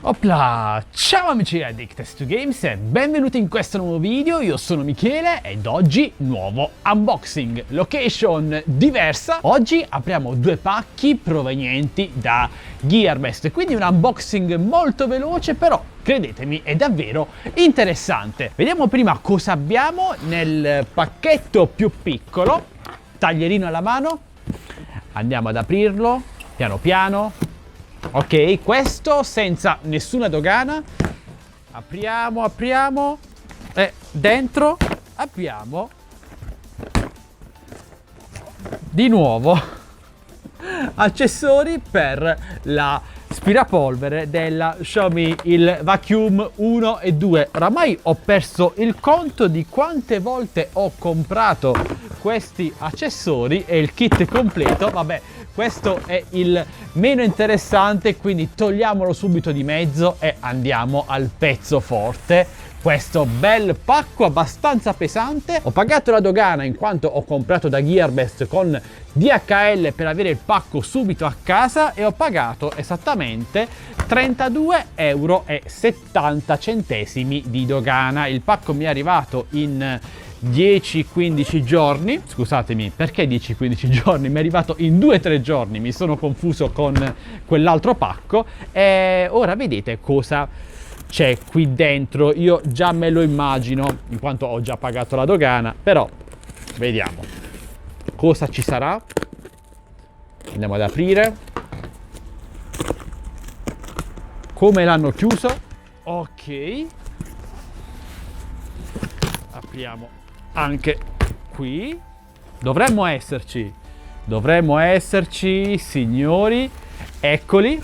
Opla! Ciao amici di Addicted2Games e benvenuti in questo nuovo video. Io sono Michele ed oggi nuovo unboxing, location diversa. Oggi apriamo due pacchi provenienti da Gearbest, quindi un unboxing molto veloce, però credetemi è davvero interessante. Vediamo prima cosa abbiamo nel pacchetto più piccolo. Taglierino alla mano, andiamo ad aprirlo piano piano. Ok, questo senza nessuna dogana. Apriamo e dentro abbiamo di nuovo accessori per l'aspirapolvere della Xiaomi, il Vacuum 1 e 2. Oramai ho perso il conto di quante volte ho comprato questi accessori e il kit completo. Vabbè, questo è il meno interessante, quindi togliamolo subito di mezzo e andiamo al pezzo forte. Questo bel pacco abbastanza pesante. Ho pagato la dogana in quanto ho comprato da Gearbest con DHL per avere il pacco subito a casa e ho pagato esattamente 32,70 € di dogana. Il pacco mi è arrivato in 10-15 giorni, scusatemi, perché 10-15 giorni? Mi è arrivato in 2-3 giorni, mi sono confuso con quell'altro pacco e ora vedete cosa c'è qui dentro. Io già me lo immagino, in quanto ho già pagato la dogana, però vediamo cosa ci sarà. Andiamo ad aprire. Come l'hanno chiuso? Ok. Apriamo anche qui. Dovremmo esserci, signori. Eccoli,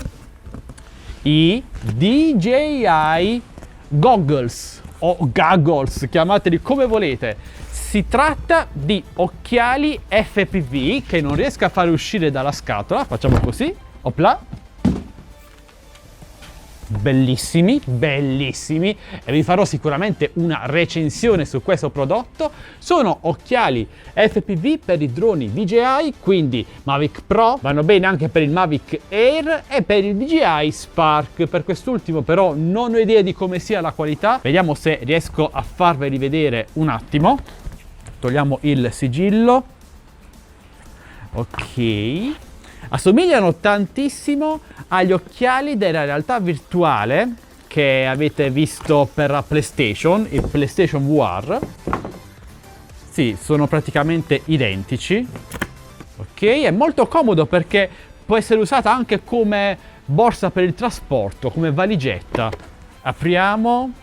i DJI Goggles o Goggles, chiamateli come volete. Si tratta di occhiali FPV che non riesco a fare uscire dalla scatola. Facciamo così, opla. Bellissimi, bellissimi, e vi farò sicuramente una recensione su questo prodotto. Sono occhiali FPV per i droni DJI, quindi Mavic Pro, vanno bene anche per il Mavic Air e per il DJI Spark. Per quest'ultimo però non ho idea di come sia la qualità. Vediamo se riesco a farveli vedere un attimo. Togliamo il sigillo. Ok, assomigliano tantissimo agli occhiali della realtà virtuale che avete visto per la PlayStation, il PlayStation VR. Sì, sono praticamente identici. Ok, è molto comodo perché può essere usata anche come borsa per il trasporto, come valigetta. Apriamo.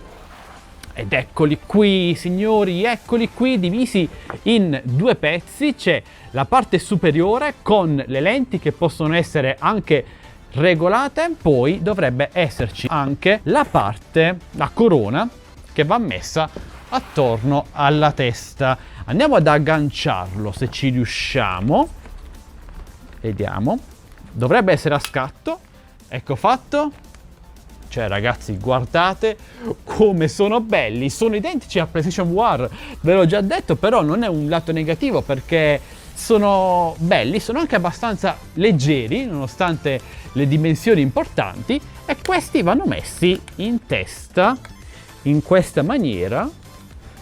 Ed eccoli qui, signori, eccoli qui, divisi in due pezzi. C'è la parte superiore con le lenti che possono essere anche regolate, poi dovrebbe esserci anche la parte, la corona, che va messa attorno alla testa. Andiamo ad agganciarlo se ci riusciamo. Vediamo. Dovrebbe essere a scatto. Ecco fatto. Cioè ragazzi, guardate come sono belli, sono identici al PlayStation VR, ve l'ho già detto, però non è un lato negativo perché sono belli, sono anche abbastanza leggeri nonostante le dimensioni importanti, e questi vanno messi in testa in questa maniera.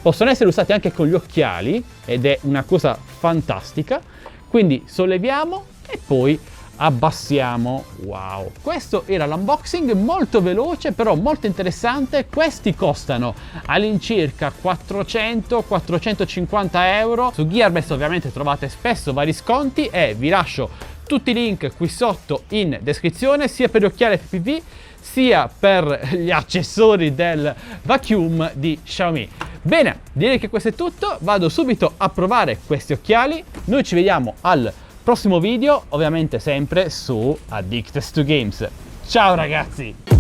Possono essere usati anche con gli occhiali ed è una cosa fantastica. Quindi solleviamo e poi abbassiamo. Wow, questo era l'unboxing molto veloce però molto interessante. Questi costano all'incirca 400-450 € su Gearbest. Ovviamente trovate spesso vari sconti e vi lascio tutti i link qui sotto in descrizione, sia per gli occhiali FPV sia per gli accessori del Vacuum di Xiaomi. Bene, direi che questo è tutto, vado subito a provare questi occhiali. Noi ci vediamo al prossimo video, ovviamente sempre su Addicted2Games. Ciao ragazzi!